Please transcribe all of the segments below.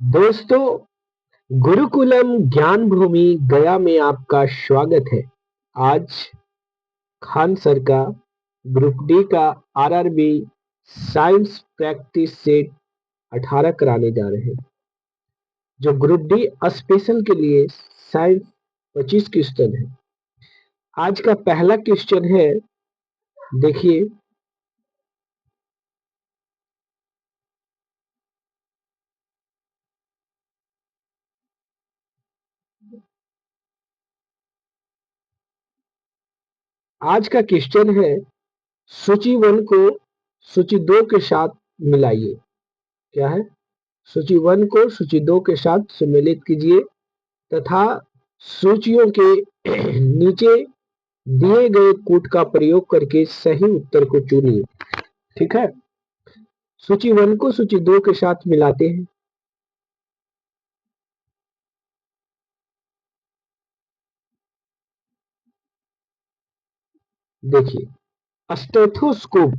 दोस्तों, गुरुकुलम ज्ञान भूमि गया में आपका स्वागत है। आज खान सर का ग्रुप डी का आरआरबी साइंस प्रैक्टिस सेट 18 कराने जा रहे हैं। जो ग्रुप डी स्पेशल के लिए साइंस 25 क्वेश्चन है। आज का पहला क्वेश्चन है, देखिए। आज का क्वेश्चन है, सूची 1 को सूची 2 के साथ मिलाइए। क्या है? सूची 1 को सूची 2 के साथ सम्मिलित कीजिए तथा सूचियों के नीचे दिए गए कूट का प्रयोग करके सही उत्तर को चुनिए। ठीक है, सूची 1 को सूची 2 के साथ मिलाते हैं। देखिए, स्टेथोस्कोप।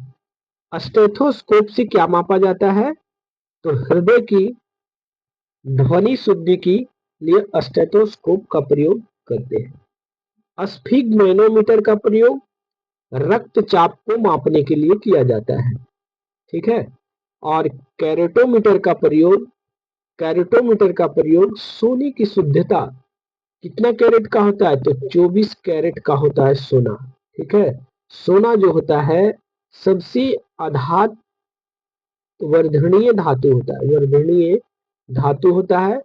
स्टेथोस्कोप से क्या मापा जाता है? तो हृदय की ध्वनि शुद्धि के लिए स्टेथोस्कोप का प्रयोग करते हैं। स्फिग्मैनोमीटर का प्रयोग रक्तचाप को मापने के लिए किया जाता है। ठीक है, और कैरेटोमीटर का प्रयोग सोने की शुद्धता कितना कैरेट का होता है? तो 24 कैरेट का होता है सोना। ठीक है, सोना जो होता है सबसे आधात वर्धनीय धातु होता है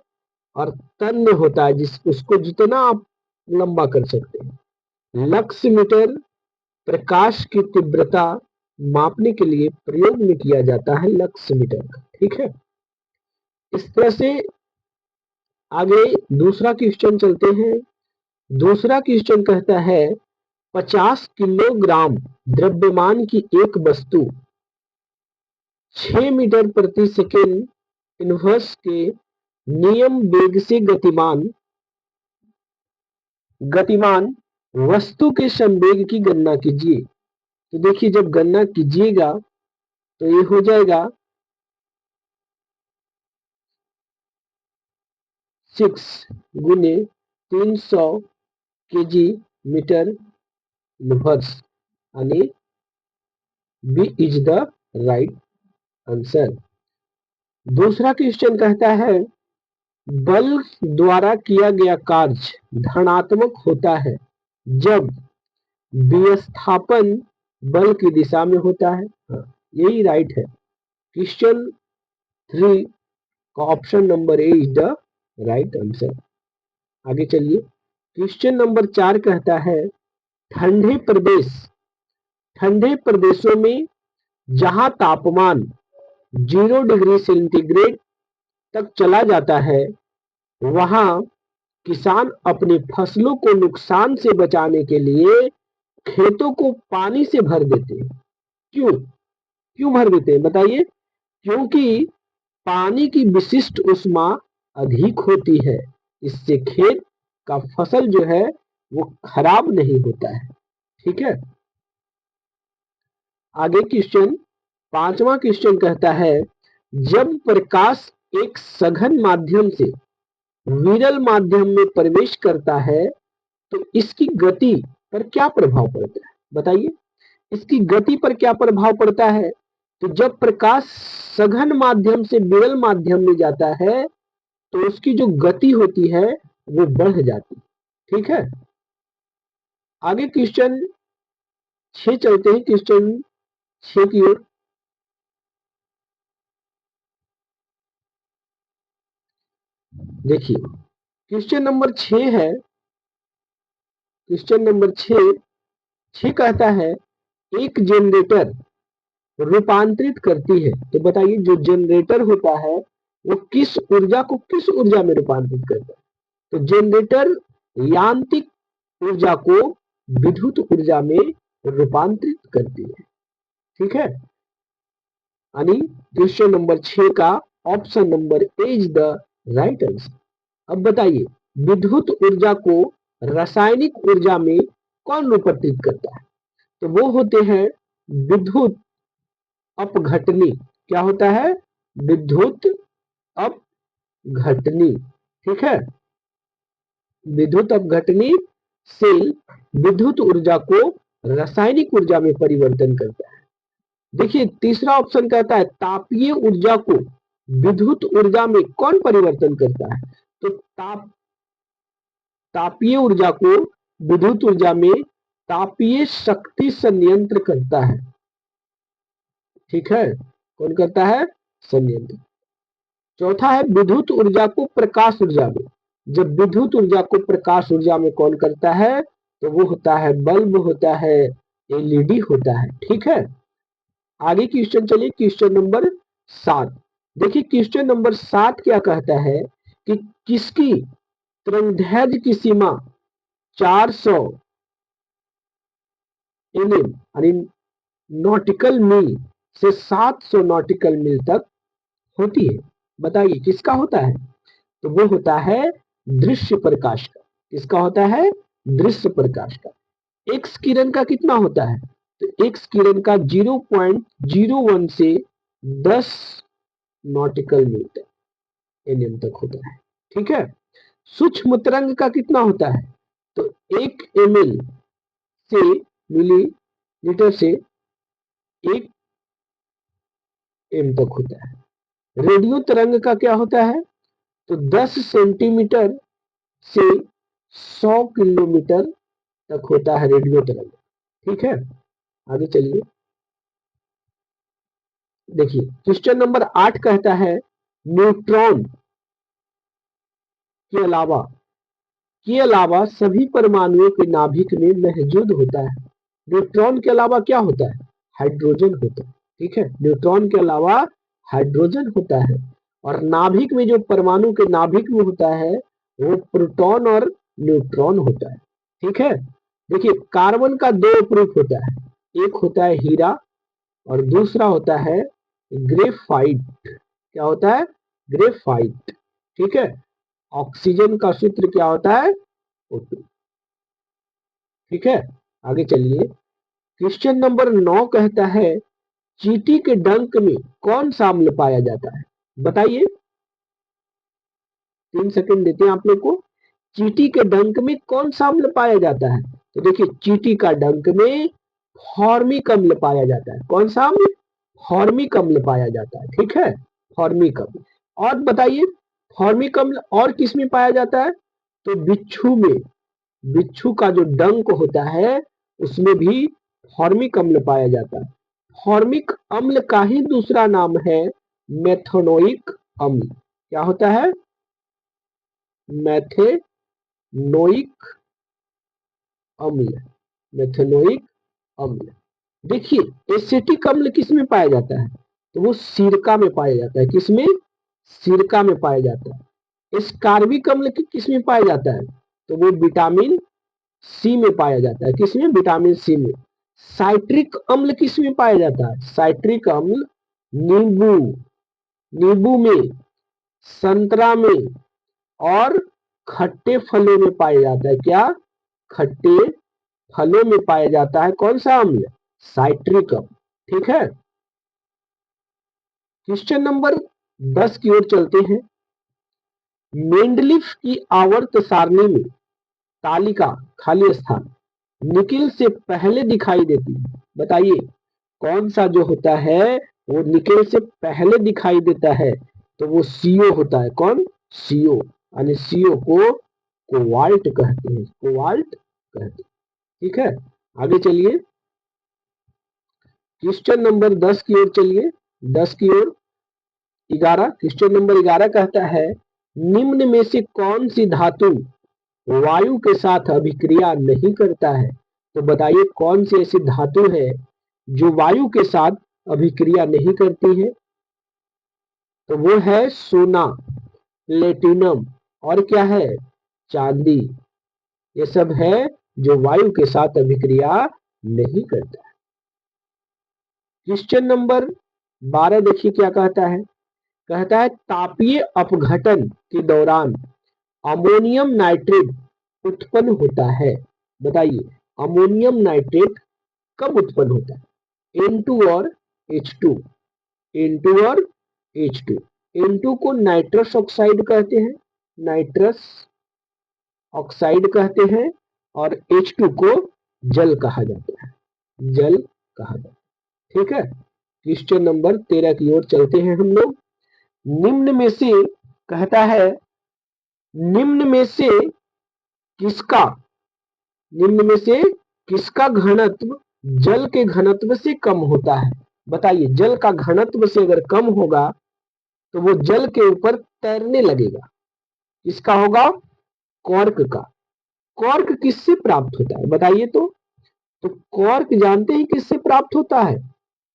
और तन्य होता है, जिस उसको जितना आप लंबा कर सकते हैं। लक्स मीटर प्रकाश की तीव्रता मापने के लिए प्रयोग में किया जाता है लक्स मीटर का। ठीक है, इस तरह से आगे दूसरा क्वेश्चन चलते हैं। दूसरा क्वेश्चन कहता है, 50 किलोग्राम द्रव्यमान की एक वस्तु 6 मीटर प्रति सेकेंड इनवर्स के नियम वेग से गतिमान वस्तु के संवेग की गणना कीजिए। तो देखिए, जब गणना कीजिएगा तो ये हो जाएगा 6 गुने 300 केजी मीटर इनवर्स, यानी B is the right answer. दूसरा क्वेश्चन कहता है, बल द्वारा किया गया कार्य धनात्मक होता है जब विस्थापन बल की दिशा में होता है। हाँ, यही राइट है। क्वेश्चन 3 का option number A is the right answer. आगे चलिए, क्वेश्चन नंबर 4 कहता है, ठंडे प्रदेशों में जहां तापमान 0 डिग्री सेंटीग्रेड तक चला जाता है, वहां किसान अपनी फसलों को नुकसान से बचाने के लिए खेतों को पानी से भर देते हैं। क्यों क्यों भर देते हैं बताइए? क्योंकि पानी की विशिष्ट ऊष्मा अधिक होती है, इससे खेत का फसल जो है वो खराब नहीं होता है। ठीक है, आगे क्वेश्चन 5वां क्वेश्चन कहता है, जब प्रकाश एक सघन माध्यम से विरल माध्यम में प्रवेश करता है तो इसकी गति पर क्या प्रभाव पड़ता है? बताइए, इसकी गति पर क्या प्रभाव पड़ता है? तो जब प्रकाश सघन माध्यम से विरल माध्यम में जाता है तो उसकी जो गति होती है वो बढ़ जाती है। ठीक है, आगे क्वेश्चन 6 चलते हैं, क्वेश्चन 6 की ओर। देखिए, क्वेश्चन नंबर 6 है। क्वेश्चन नंबर 6 कहता है, एक जनरेटर रूपांतरित करती है। तो बताइए, जो जनरेटर होता है वो किस ऊर्जा को किस ऊर्जा में रूपांतरित करता है? तो जनरेटर यांत्रिक ऊर्जा को विद्युत ऊर्जा में रूपांतरित करती है। ठीक है, यानी क्वेश्चन नंबर 6 का option number A is the right answer. अब बताइए, विद्युत ऊर्जा को रासायनिक ऊर्जा में कौन रूपांतरित करता है? तो वो होते हैं विद्युत अपघटनी। क्या होता है? विद्युत अपघटनी, ठीक है। विद्युत अपघटनी सेल विद्युत ऊर्जा को रासायनिक ऊर्जा में परिवर्तन करता है। देखिए तीसरा ऑप्शन कहता है तापीय ऊर्जा को विद्युत ऊर्जा में कौन परिवर्तन करता है? तो तापीय ऊर्जा को विद्युत ऊर्जा में तापीय शक्ति संयंत्र करता है, ठीक है। कौन करता है? संयंत्र। चौथा है विद्युत ऊर्जा को प्रकाश ऊर्जा में। जब विद्युत ऊर्जा को प्रकाश ऊर्जा में कौन करता है? तो वो होता है बल्ब, होता है एलईडी, होता है, ठीक है। आगे क्वेश्चन चलिए, क्वेश्चन नंबर 7। देखिए क्वेश्चन नंबर 7 क्या कहता है कि किसकी तरंगदैर्घ्य की सीमा 400 mm यानी नॉटिकल मील से 700 नॉटिकल मील तक होती है। बताइए किसका होता है? तो वो होता है दृश्य प्रकाश का। किसका होता है? दृश्य प्रकाश का। एक्स किरण का कितना होता है? तो एक्स किरण का 0.01 से 10 नॉटिकल मील तक एनएम तक होता है, ठीक है। सूक्ष्म तरंग का कितना होता है? तो 1 ml से मिलीमीटर से 1 m तक होता है। रेडियो तरंग का क्या होता है? तो 10 सेंटीमीटर से 100 किलोमीटर तक होता है रेडियो तरंग, ठीक है। आगे चलिए, देखिए क्वेश्चन नंबर 8 कहता है न्यूट्रॉन के अलावा सभी परमाणुओं के नाभिक में मौजूद होता है। न्यूट्रॉन के अलावा क्या होता है? हाइड्रोजन होता है, ठीक है। न्यूट्रॉन के अलावा हाइड्रोजन होता है। और नाभिक में जो परमाणु के नाभिक में होता है वो प्रोटॉन और न्यूट्रॉन होता है, ठीक है। देखिए कार्बन का 2 प्रूफ होता है, एक होता है हीरा और दूसरा होता है ग्रेफाइट। क्या होता है? ग्रेफाइट, ठीक है। ऑक्सीजन का सूत्र क्या होता है? O2, ठीक है। आगे चलिए, क्वेश्चन नंबर 9 कहता है चींटी के डंक में कौन सा अम्ल पाया जाता है? बताइए, 3 सेकंड देते हैं आप लोग को। चींटी के डंक में कौन सा अम्ल पाया जाता है? तो देखिए चींटी का डंक में फॉर्मिक अम्ल पाया जाता है। कौन सा अम्ल? फॉर्मिक अम्ल पाया जाता है, ठीक है। फॉर्मिक अम्ल। और बताइए फॉर्मिक अम्ल और किस में पाया जाता है? तो बिच्छू में। बिच्छू का जो डंक होता है उसमें भी फॉर्मिक अम्ल पाया जाता है। फॉर्मिक अम्ल का ही दूसरा नाम है मेथनोइक अम्ल। क्या होता है? मेथेनोइक अम्ल। मेथेनोइक अम्ल। देखिए एसिटिक अम्ल किस में पाया जाता है? तो वो सिरका में पाया जाता है। किसमें? सिरका में पाया जाता है। स्कार्बिक अम्ल किस में पाया जाता है? तो वो विटामिन सी में पाया जाता है। किसमें? विटामिन सी में। साइट्रिक अम्ल किस में पाया जाता है? साइट्रिक अम्ल नींबू नींबू में, संतरा में और खट्टे फलों में पाया जाता है। क्या? खट्टे फलों में पाया जाता है कौन सा अम्ल? साइट्रिक अम्ल, ठीक है। क्वेश्चन नंबर 10 की ओर चलते हैं। मेंडलीफ की आवर्त सारणी में तालिका खाली स्थान निकिल से पहले दिखाई देती है। बताइए कौन सा जो होता है वो निकिल से पहले दिखाई देता है? तो वो सीओ होता है। कौन? सीओ। यानी सीओ को कोबाल्ट कहते हैं। कोबाल्ट कहते हैं, ठीक है। आगे चलिए, क्वेश्चन नंबर 10 की ओर चलिए। 10 की ओर 11, क्वेश्चन नंबर 11 कहता है निम्न में से कौन सी धातु वायु के साथ अभिक्रिया नहीं करता है? तो बताइए कौन सी ऐसी धातु है जो वायु के साथ अभिक्रिया नहीं करती है? तो वो है सोना, प्लेटिनम और क्या है? चांदी। ये सब है जो वायु के साथ अभिक्रिया नहीं करता। क्वेश्चन नंबर 12 देखिए क्या कहता है। कहता है तापीय अपघटन के दौरान अमोनियम नाइट्रेट उत्पन्न होता है। बताइए अमोनियम नाइट्रेट कब उत्पन्न होता है? N2 और H2। N2 और H2, N2 को नाइट्रस ऑक्साइड कहते हैं, नाइट्रस ऑक्साइड कहते हैं, और H2 को जल कहा जाता है, जल कहा जाता है। ठीक है, क्वेश्चन नंबर 13 की ओर चलते हैं हम लोग। निम्न में से कहता है, निम्न में से किसका निम्न में से किसका घनत्व जल के घनत्व से कम होता है? बताइए, जल का घनत्व से अगर कम होगा तो वो जल के ऊपर तैरने लगेगा। किसका होगा? कॉर्क का। कॉर्क किससे प्राप्त होता है बताइए तो कॉर्क जानते हैं किससे प्राप्त होता है?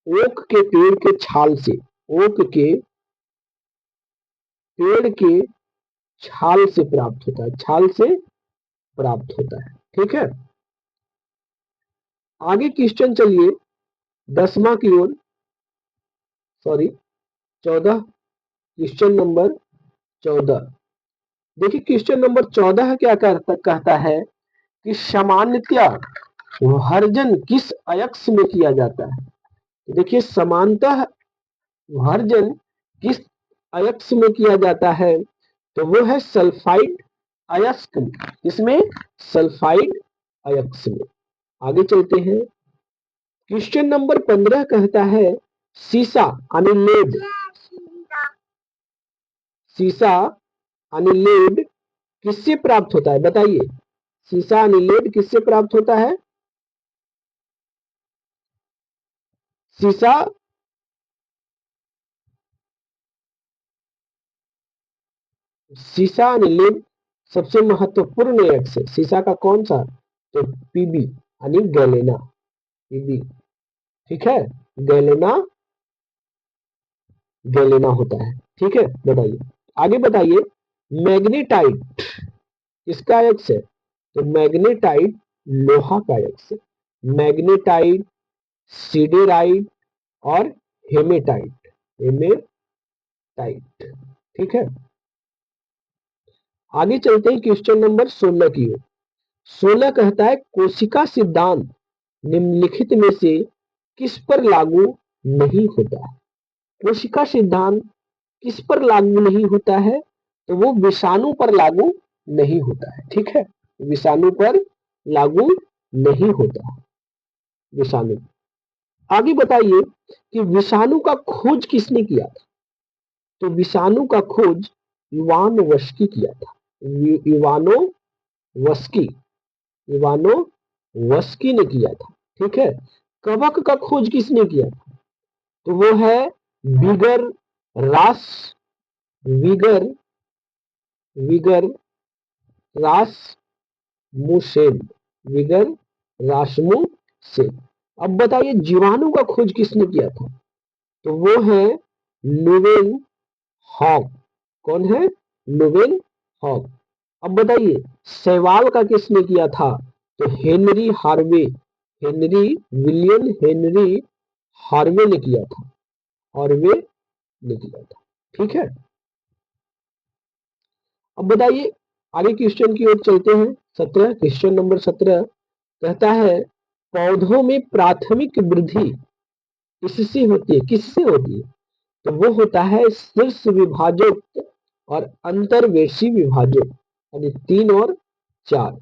ओक के पेड़ के छाल से। ओक के पेड़ के छाल से प्राप्त होता है, छाल से प्राप्त होता है। ठीक है, आगे क्वेश्चन चलिए 10वां की ओर, सॉरी 14, क्वेश्चन नंबर 14। देखिए क्वेश्चन नंबर 14 क्या कहता है कि सामान्यतया विभाजन किस अयस्क में किया जाता है? देखिए सामान्यतः विभाजन किस अयस्क में किया जाता है? तो वो है सल्फाइड अयस्क में। इसमें सल्फाइड अयस्क में। आगे चलते हैं, क्वेश्चन नंबर 15 कहता है सीसा यानी लेड, सीसा यानी लेड किससे प्राप्त होता है? बताइए, सीसा यानी लेड किससे प्राप्त होता है? सीसा सीसा यानी लेड सबसे महत्वपूर्ण अयस्क है। सीसा का कौन सा? तो पीबी यानी गैलेना, पीबी। ठीक है, गैलेना, गैलेना होता है। ठीक है, बताइए, आगे बताइए, मैग्नेटाइट किसका अयस्क है? तो मैग्नेटाइट लोहा का अयस्क है। मैग्नेटाइट, सिडेराइट और हेमेटाइट, हेमेटाइट। ठीक है, आगे चलते हैं क्वेश्चन नंबर 16 की ओर। 16 कहता है कोशिका सिद्धांत निम्नलिखित में से किस पर लागू नहीं होता है? कोशिका सिद्धांत किस पर लागू नहीं होता है? तो वो विषाणु पर लागू नहीं होता है। ठीक है, विषाणु पर लागू नहीं होता, विषाणु। आगे बताइए कि विषाणु का खोज किसने किया था? तो विषाणु का खोज इवान वस्की किया था। इवानो वस्की, इवानो वस्की ने किया था। ठीक है, कवक का खोज किसने किया था? तो वो है विगर रास, vigour vigour Rasmussen, vigour Rasmussen. अब बताइए जीवाणु का खोज किसने किया था? तो वो है लुवेन हॉक। कौन है? लुवेन हॉक। अब बताइए शैवाल का किसने किया था? तो Henry Harvey, Henry William Henry Harvey ने किया था, हार्वे ने किया था। ठीक है, अब बताइए आगे क्वेश्चन की ओर चलते हैं। 17, क्वेश्चन नंबर 17 कहता है पौधों में प्राथमिक वृद्धि इससे होती है, किससे होती है? तो वो होता है शीर्ष विभाजक और अंतर्वेशी विभाजक, यानी 3 और 4।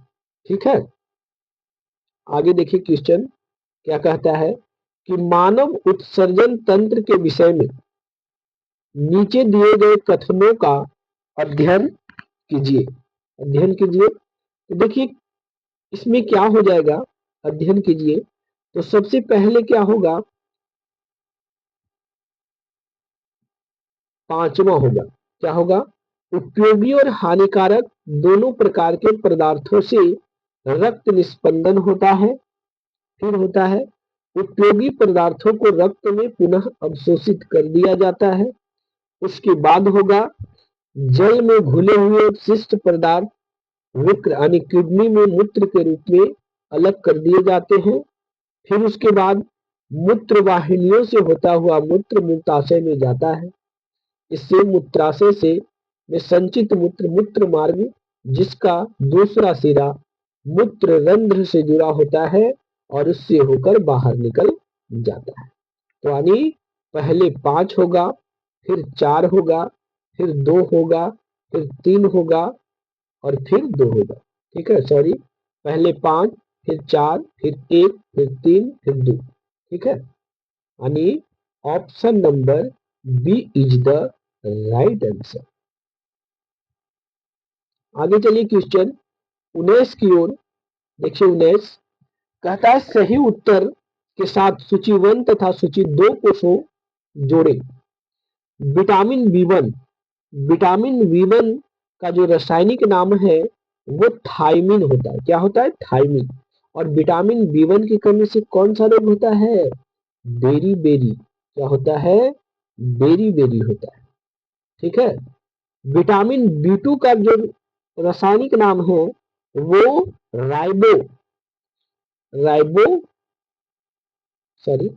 ठीक है, आगे देखिए क्वेश्चन क्या कहता है कि मानव उत्सर्जन तंत्र के विषय में नीचे दिए गए कथनों का अध्ययन कीजिए, अध्ययन कीजिए। तो देखिए इसमें क्या हो जाएगा, अध्ययन कीजिए। तो सबसे पहले क्या होगा, 5वां होगा, क्या होगा? उपयोगी और हानिकारक दोनों प्रकार के पदार्थों से रक्त निस्पंदन होता है। फिर होता है उपयोगी पदार्थों को रक्त में पुनः अवशोषित कर दिया जाता है। उसके बाद होगा जल में घुले हुए अपशिष्ट पदार्थ मूत्र यानी किडनी में मूत्र के रूप में अलग कर दिए जाते हैं। फिर उसके बाद मूत्र वाहिनियों से होता हुआ मूत्र मूत्राशय में जाता है। इससे मूत्राशय से में संचित मूत्र मूत्र मार्ग, जिसका दूसरा सिरा मूत्र रंध्र से जुड़ा होता है और उससे होकर बाहर निकल जाता है। तो यानी पहले 5 होगा, फिर 4 होगा, फिर 2 होगा, फिर 3 होगा और फिर 2 होगा। ठीक है, सॉरी, पहले 5, फिर 4, फिर 1, फिर 3, फिर 2। ठीक है, यानी option number B is the right answer. आगे चलिए क्वेश्चन 19 की ओर। देखिए 19 कहता है सही उत्तर के साथ सूची 1 तथा सूची 2 को जोड़े। Vitamin B one, vitamin B one का जो रासायनिक नाम है वो थायमिन होता है। क्या होता है? थायमिन। और विटामिन बी वन की कमी से कौन सा रोग होता है? Beriberi. क्या होता है? बेरी बेरी होता है। ठीक है, विटामिन बी टू का जो रासायनिक नाम है वो ribo ribo sorry,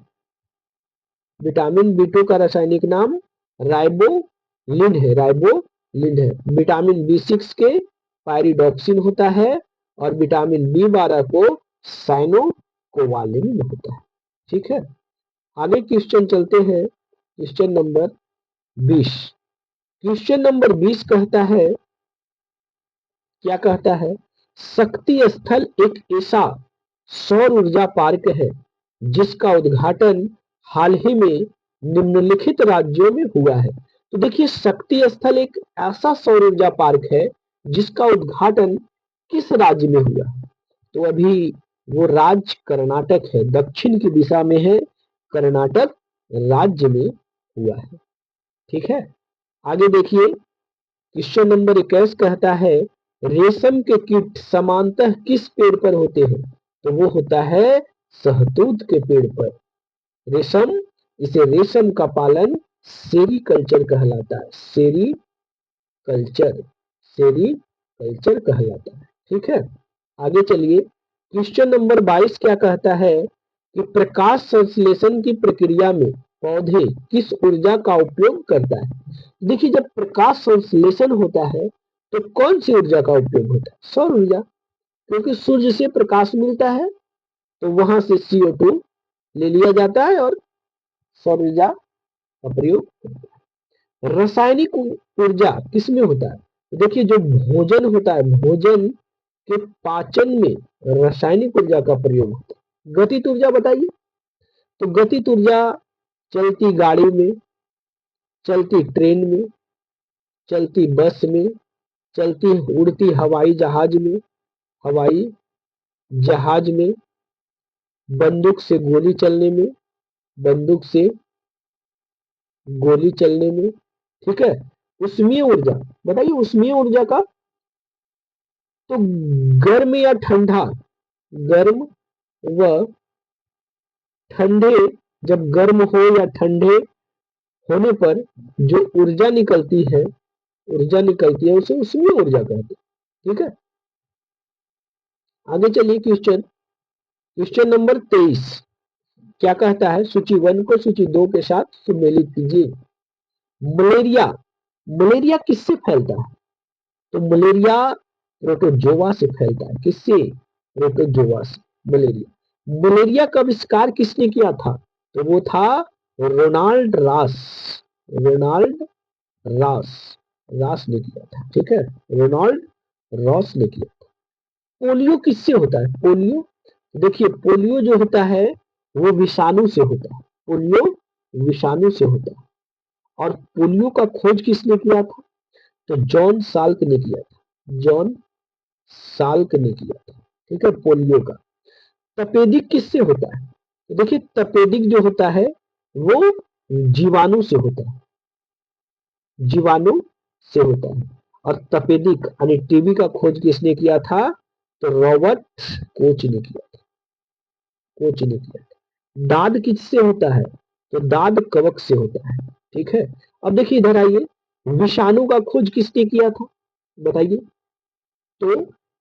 vitamin B two का रासायनिक नाम राइबोलिन है, राइबोलिन है। विटामिन बी सिक्स के पायरिडॉक्सिन होता है और विटामिन बी 12 को साइनोकोवालिन होता है। ठीक है, आगे क्वेश्चन चलते हैं। Question number 20। क्वेश्चन नंबर 20 कहता है, क्या कहता है? शक्ति स्थल एक ऐसा सौर ऊर्जा पार्क है जिसका उद्घाटन हाल ही में निम्नलिखित राज्यों में हुआ है। तो देखिए शक्ति स्थल एक ऐसा सौर ऊर्जा पार्क है जिसका उद्घाटन किस राज्य में हुआ? तो अभी वो राज्य कर्नाटक है, दक्षिण की दिशा में है, कर्नाटक राज्य में हुआ है। ठीक है, आगे देखिए क्वेश्चन नंबर 21 कहता है रेशम के कीट समानतः किस पेड़ पर होते हैं? तो वो होता है शहतूत के पेड़ पर। रेशम, इसे रेशम का पालन सेरीकल्चर कहलाता है। सेरीकल्चर, सेरीकल्चर कहलाता है। ठीक है, आगे चलिए क्वेश्चन नंबर 22 क्या कहता है कि प्रकाश संश्लेषण की प्रक्रिया में पौधे किस ऊर्जा का उपयोग करता है? देखिए जब प्रकाश संश्लेषण होता है तो कौन सी ऊर्जा का उपयोग होता है? सौर ऊर्जा, क्योंकि सूर्य से प्रकाश मिलता है तो वहां से CO2 ले लिया जाता है और सौर ऊर्जा का प्रयोग होता है। रासायनिक ऊर्जा किसमें होता है? देखिए जो भोजन होता है, भोजन के पाचन में रासायनिक ऊर्जा का प्रयोग होता है। गतिज ऊर्जा बताइए। तो गतिज ऊर्जा चलती गाड़ी में, चलती ट्रेन में, चलती बस में, चलती उड़ती हवाई जहाज में, हवाई जहाज में, बंदूक से गोली चलने में, बंदूक से गोली चलने में। ठीक है, उष्मीय ऊर्जा बताइए, उष्मीय ऊर्जा का। तो गर्म या ठंडा, गर्म व ठंडे, जब गर्म हो या ठंडे होने पर जो ऊर्जा निकलती है, ऊर्जा निकलती है उसे उष्मीय ऊर्जा कहते हैं। ठीक है, आगे चलिए क्वेश्चन, क्वेश्चन नंबर 23 क्या कहता है? सूची 1 को सूची 2 के साथ सम्मिलित कीजिए। मलेरिया, मलेरिया किससे फैलता है? तो मलेरिया प्रोटोजोआ से फैलता है। किससे? प्रोटोजोआ से। मलेरिया, मलेरिया का आविष्कार किसने किया था? तो वो था रोनाल्ड रास, रोनाल्ड रास, रास ने किया था। ठीक है, रोनाल्ड रॉस ने किया था। पोलियो किससे होता है? पोलियो, देखिए पोलियो जो होता है वो विषाणु से होता है। पोलियो विषाणु से होता है। और पोलियो का खोज किसने किया था? तो जॉन साल्क ने किया था, जॉन साल्क ने किया था। ठीक है, पोलियो का। तपेदिक किससे होता है? तो देखिए तपेदिक जो होता है वो जीवाणु से होता है, जीवाणु से होता है। और तपेदिक यानी टीबी का खोज किसने किया था? तो रॉबर्ट कोच ने किया था, कोच ने किया था। दाद किससे होता है? तो दाद कवक से होता है। ठीक है, अब देखिए इधर आइए, विषाणु का खोज किसने किया था बताइए? तो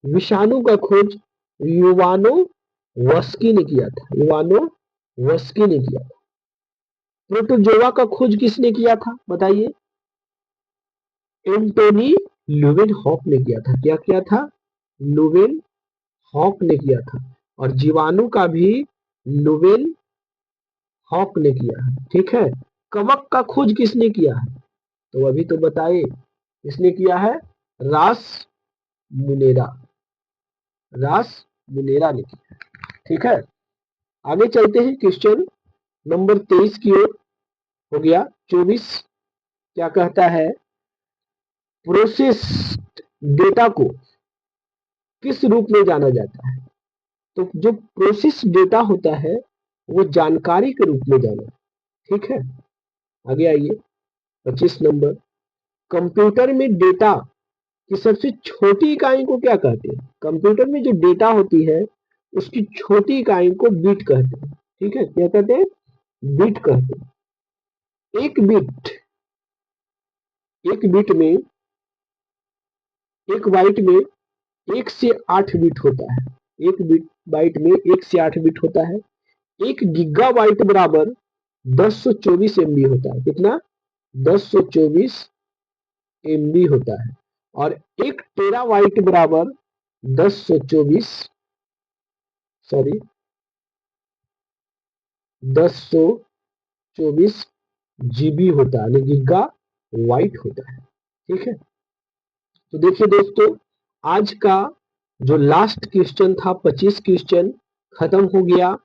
विषाणु का खोज युवानो वस्की ने किया था, युवानो वस्की ने किया था। प्रोटोजोआ का खोज किसने किया था बताइए? एंटोनी लुवेन हॉक ने किया था। क्या किया था? लुवेन हॉक ने किया था। और जीवाणु का भी लुवेन हॉक ने किया है। ठीक है, कवक का खोज किसने किया है? तो अभी तो बताए इसने किया है, रास मुनेरा, रास मुनेरा ने किया। ठीक है, आगे चलते हैं क्वेश्चन नंबर 23 की ओर। हो गया 24। क्या कहता है, प्रोसेस्ड डेटा को किस रूप में जाना जाता है? तो जो प्रोसेस डेटा होता है वो जानकारी के रूप में जाना। ठीक है, आगे आइए 25 नंबर। कंप्यूटर में डेटा की सबसे छोटी इकाई को क्या कहते हैं? कंप्यूटर में जो डेटा होती है उसकी छोटी इकाई को बिट कहते हैं। ठीक है, क्या कहते हैं? बिट कहते हैं। एक बिट में, एक बाइट में 1 से 8 बिट होता है। एक बिट बाइट में 1 से 8 बिट होता है। 1 गीगाबाइट बराबर 1024 एमबी होता है। कितना? 1024 एमबी होता है। और 1 टेराबाइट बराबर 1024 सॉरी 1024 जीबी होता है, गीगा वाइट होता है। ठीक है, तो देखिए दोस्तों, आज का जो लास्ट क्वेश्चन था 25 क्वेश्चन खत्म हो गया।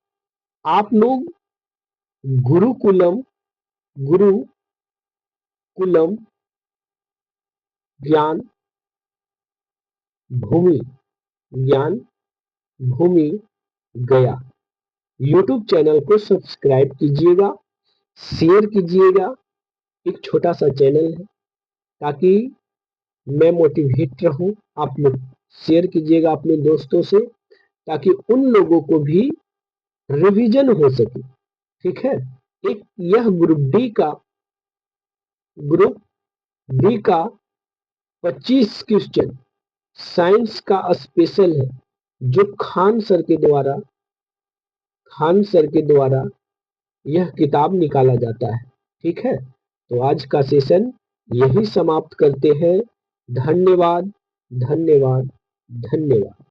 आप लोग गुरुकुलम गुरुकुलम ज्ञान भूमि ज्ञान भूमि गया यूट्यूब चैनल को सब्सक्राइब कीजिएगा, शेयर कीजिएगा। एक छोटा सा चैनल है, ताकि मैं मोटिवेट रहूं। आप लोग शेयर कीजिएगा अपने दोस्तों से, ताकि उन लोगों को भी रिवीजन हो सके। ठीक है, एक यह ग्रुप डी का 25 क्वेश्चन साइंस का स्पेशल है, जो खान सर के द्वारा यह किताब निकाला जाता है। ठीक है, तो आज का सेशन यही समाप्त करते हैं। धन्यवाद, धन्यवाद, धन्यवाद।